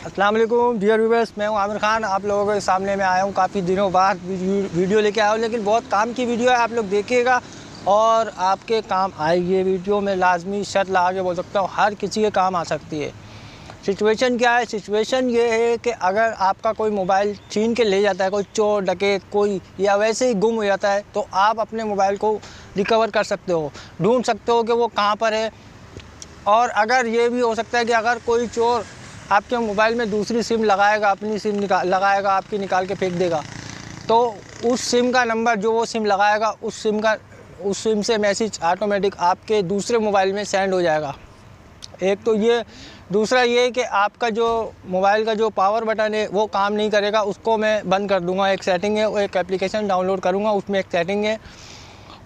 अस्सलाम वालेकुम dear viewers, मैं हूं आमिर खान। आप लोगों के सामने मैं आया हूं काफ़ी दिनों बाद वीडियो लेके आया हूं, लेकिन बहुत काम की वीडियो है। आप लोग देखिएगा और आपके काम आएगी ये वीडियो। में लाजमी शर्त लगा के बोल सकता हूं हर किसी के काम आ सकती है। सिचुएशन क्या है? सिचुएशन ये है कि अगर आपका कोई मोबाइल छीन के ले जाता है, कोई चोर डकैत कोई, या वैसे ही गुम हो जाता है, तो आप अपने मोबाइल को रिकवर कर सकते हो, ढूंढ सकते हो कि वो कहाँ पर है। और अगर ये भी हो सकता है कि अगर कोई चोर आपके मोबाइल में दूसरी सिम लगाएगा, अपनी सिम लगाएगा, आपकी निकाल के फेंक देगा, तो उस सिम का नंबर जो वो सिम लगाएगा, उस सिम से मैसेज ऑटोमेटिक आपके दूसरे मोबाइल में सेंड हो जाएगा। एक तो ये, दूसरा ये कि आपका जो मोबाइल का जो पावर बटन है वो काम नहीं करेगा, उसको मैं बंद कर दूंगा। एक सेटिंग है, वो एक एप्लीकेशन डाउनलोड करूँगा, उसमें एक सेटिंग है,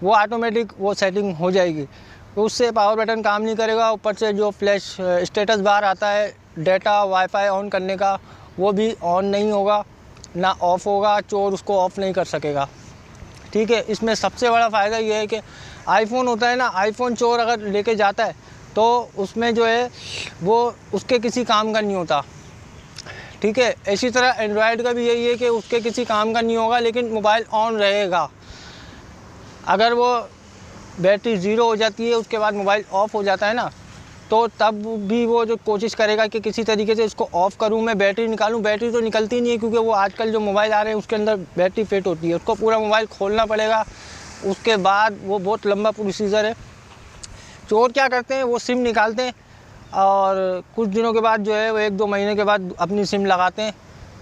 वो ऑटोमेटिक वो सेटिंग हो जाएगी। तो उससे पावर बटन काम नहीं करेगा। ऊपर से जो फ्लैश स्टेटस बार आता है डेटा वाईफाई ऑन करने का, वो भी ऑन नहीं होगा, ना ऑफ़ होगा। चोर उसको ऑफ़ नहीं कर सकेगा। ठीक है। इसमें सबसे बड़ा फ़ायदा ये है कि आईफोन होता है ना, आईफोन चोर अगर लेके जाता है तो उसमें जो है वो उसके किसी काम का नहीं होता। ठीक है। इसी तरह एंड्रॉयड का भी यही है कि उसके किसी काम का नहीं होगा, लेकिन मोबाइल ऑन रहेगा। अगर वो बैटरी ज़ीरो हो जाती है, उसके बाद मोबाइल ऑफ़ हो जाता है ना, तो तब भी वो जो कोशिश करेगा कि किसी तरीके से इसको ऑफ़ करूं, मैं बैटरी निकालूं। बैटरी तो निकलती नहीं है, क्योंकि वो आजकल जो मोबाइल आ रहे हैं उसके अंदर बैटरी फिट होती है। उसको पूरा मोबाइल खोलना पड़ेगा, उसके बाद वो बहुत लंबा प्रोसीजर है। चोर क्या करते हैं, वो सिम निकालते हैं और कुछ दिनों के बाद जो है वो 1-2 महीने के बाद अपनी सिम लगाते हैं,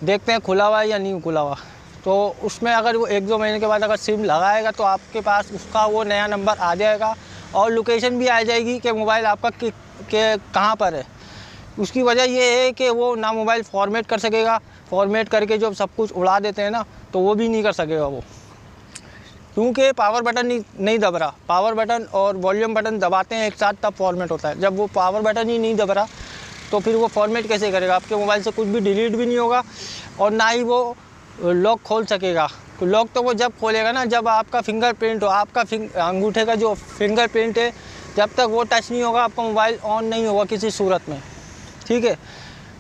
देखते हैं खुला हुआ है या नहीं खुला हुआ। तो उसमें अगर वो 1-2 महीने के बाद अगर सिम लगाएगा तो आपके पास उसका वो नया नंबर आ जाएगा और लोकेशन भी आ जाएगी कि मोबाइल आपका कहाँ पर है। उसकी वजह ये है कि वो ना मोबाइल फॉर्मेट कर सकेगा, फॉर्मेट करके जब सब कुछ उड़ा देते हैं ना, तो वो भी नहीं कर सकेगा वो, क्योंकि पावर बटन नहीं दब रहा। पावर बटन और वॉल्यूम बटन दबाते हैं एक साथ, तब फॉर्मेट होता है। जब वो पावर बटन ही नहीं दब रहा तो फिर वो फॉर्मेट कैसे करेगा? आपके मोबाइल से कुछ भी डिलीट भी नहीं होगा और ना ही वो लॉक खोल सकेगा। तो लॉक तो वो जब खोलेगा ना, जब आपका फिंगरप्रिंट हो, आपका अंगूठे का जो फिंगरप्रिंट है, जब तक वो टच नहीं होगा आपका मोबाइल ऑन नहीं होगा किसी सूरत में। ठीक है।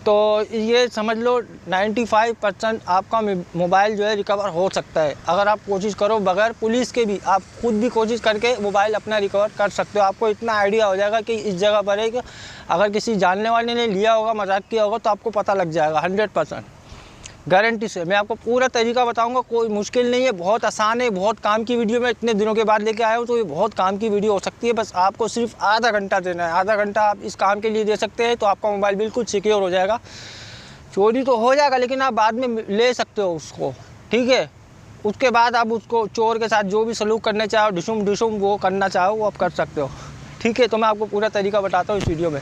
तो ये समझ लो 95% आपका मोबाइल जो है रिकवर हो सकता है। अगर आप कोशिश करो, बगैर पुलिस के भी आप खुद भी कोशिश करके मोबाइल अपना रिकवर कर सकते हो। आपको इतना आइडिया हो जाएगा कि इस जगह पर है कि अगर किसी जानने वाले ने लिया होगा, मजाक किया होगा, तो आपको पता लग जाएगा 100% गारंटी से। मैं आपको पूरा तरीका बताऊंगा, कोई मुश्किल नहीं है, बहुत आसान है, बहुत काम की वीडियो मैं इतने दिनों के बाद लेके आया हूँ, तो ये बहुत काम की वीडियो हो सकती है। बस आपको सिर्फ आधा घंटा देना है। आधा घंटा आप इस काम के लिए दे सकते हैं, तो आपका मोबाइल बिल्कुल सिक्योर हो जाएगा। चोरी तो हो जाएगा, लेकिन आप बाद में ले सकते हो उसको। ठीक है। उसके बाद आप उसको चोर के साथ जो भी सलूक करने चाहो, डिशुम वो करना चाहो, वो आप कर सकते हो। ठीक है। तो मैं आपको पूरा तरीका बताता हूँ इस वीडियो में।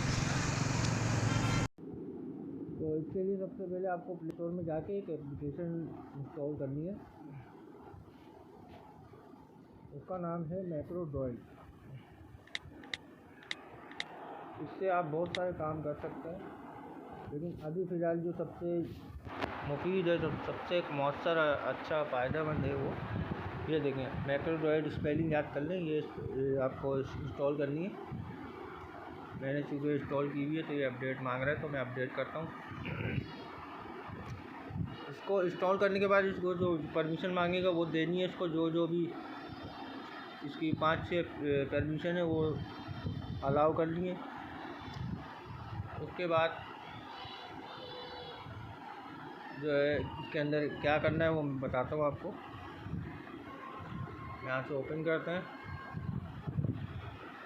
तो इसके लिए सबसे पहले आपको प्ले स्टोर में जाके एक एप्लीकेशन इंस्टॉल करनी है। उसका नाम है मैक्रोड्रॉइड। इससे आप बहुत सारे काम कर सकते हैं, लेकिन अभी फ़िलहाल जो सबसे मुफीद है, जो सबसे एक मौसर अच्छा फ़ायदेमंद है, वो ये देखें, मैक्रोड्रॉइड। स्पेलिंग याद कर लें। ये आपको इंस्टॉल करनी है। मैंने चीज़ें इंस्टॉल की हुई है, तो ये अपडेट मांग रहा है, तो मैं अपडेट करता हूँ। इसको इंस्टॉल करने के बाद इसको जो परमिशन मांगेगा वो देनी है। इसको जो भी इसकी 5-6 परमिशन है वो अलाउ कर लिए। उसके बाद जो है इसके अंदर क्या करना है वो मैं बताता हूँ आपको। यहाँ से ओपन करते हैं।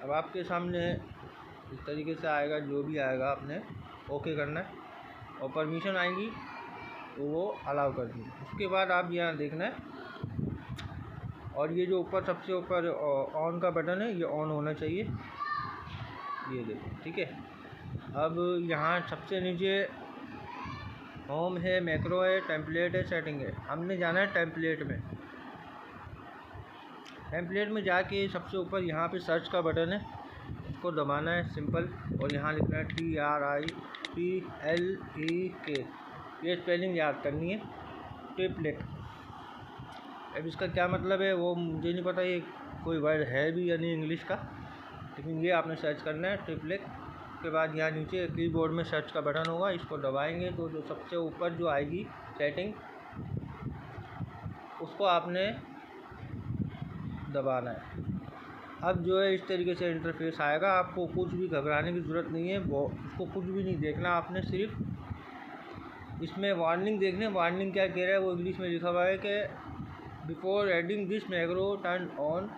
अब आपके सामने इस तरीके से आएगा, जो भी आएगा आपने ओके करना है और परमिशन आएंगी तो वो अलाउ कर दी। उसके बाद आप यहाँ देखना है, और ये जो ऊपर सबसे ऊपर ऑन का बटन है, ये ऑन होना चाहिए। ये देखो, ठीक है। अब यहाँ सबसे नीचे होम है, मैक्रो है, टेम्पलेट है, सेटिंग है। हमने जाना है टेम्पलेट में। टेम्पलेट में जाके सबसे ऊपर यहाँ पे सर्च का बटन है, इसको दबाना है सिंपल, और यहाँ लिखना है TRIPLEK। ये स्पेलिंग याद करनी है, ट्रिपलेट। अब इसका क्या मतलब है वो मुझे नहीं पता, ये कोई वर्ड है भी या नहीं इंग्लिश का, लेकिन ये आपने सर्च करना है ट्रिपलेट। उसके बाद यहाँ नीचे कीबोर्ड में सर्च का बटन होगा, इसको दबाएंगे तो जो सबसे ऊपर जो आएगी सेटिंग, उसको आपने दबाना है। अब जो है इस तरीके से इंटरफेस आएगा। आपको कुछ भी घबराने की ज़रूरत नहीं है, वो उसको कुछ भी नहीं देखना आपने, सिर्फ इसमें वार्निंग देखने। वार्निंग क्या कह रहा है वो इंग्लिश में लिखा हुआ है कि before adding this macro turn on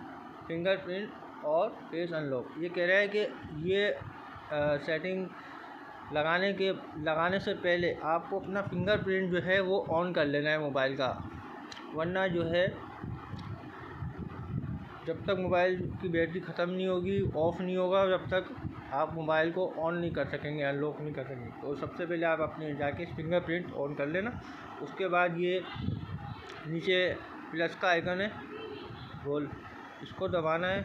fingerprint और फेस अनलॉक। ये कह रहा है कि ये सेटिंग लगाने से पहले आपको अपना फिंगरप्रिंट जो है वो ऑन कर लेना है मोबाइल का, वरना जो है जब तक मोबाइल की बैटरी ख़त्म नहीं होगी, ऑफ़ नहीं होगा, जब तक आप मोबाइल को ऑन नहीं कर सकेंगे, अनलॉक नहीं कर सकेंगे। तो सबसे पहले आप अपने जाके फिंगरप्रिंट ऑन कर लेना। उसके बाद ये नीचे प्लस का आइकन है गोल, इसको दबाना है।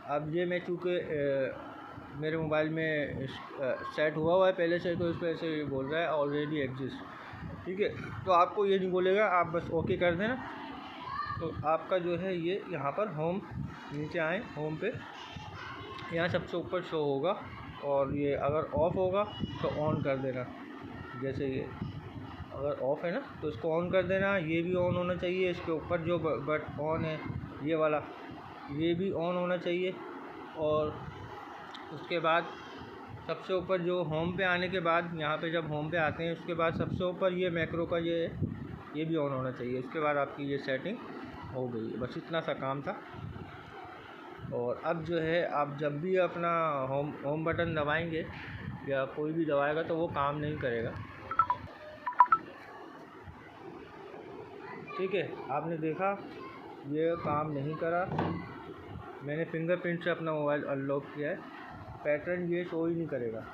अब ये मैं चूँकि मेरे मोबाइल में सेट हुआ है पहले से, तो इस वजह से ये बोल रहा है ऑलरेडी एग्जिस्ट। ठीक है, तो आपको ये नहीं बोलेगा, आप बस ओके कर देना। तो आपका जो है ये यहाँ पर होम, नीचे आए होम पे, यहाँ सबसे ऊपर शो होगा, और ये अगर ऑफ़ होगा तो ऑन कर देना। जैसे ये अगर ऑफ़ है ना तो इसको ऑन कर देना। ये भी ऑन होना चाहिए, इसके ऊपर जो बट ऑन है ये वाला, ये भी ऑन होना चाहिए। और उसके बाद सबसे ऊपर जो होम पे आने के बाद, यहाँ पे जब होम पे आते हैं उसके बाद सबसे ऊपर ये मैक्रो का ये भी ऑन होना चाहिए। उसके बाद आपकी ये सेटिंग हो गई। बस इतना सा काम था। और अब जो है आप जब भी अपना होम बटन दबाएंगे या कोई भी दबाएगा तो वो काम नहीं करेगा। ठीक है, आपने देखा ये काम नहीं करा। मैंने फिंगरप्रिंट से अपना मोबाइल अनलॉक किया है, पैटर्न ये शो ही नहीं करेगा।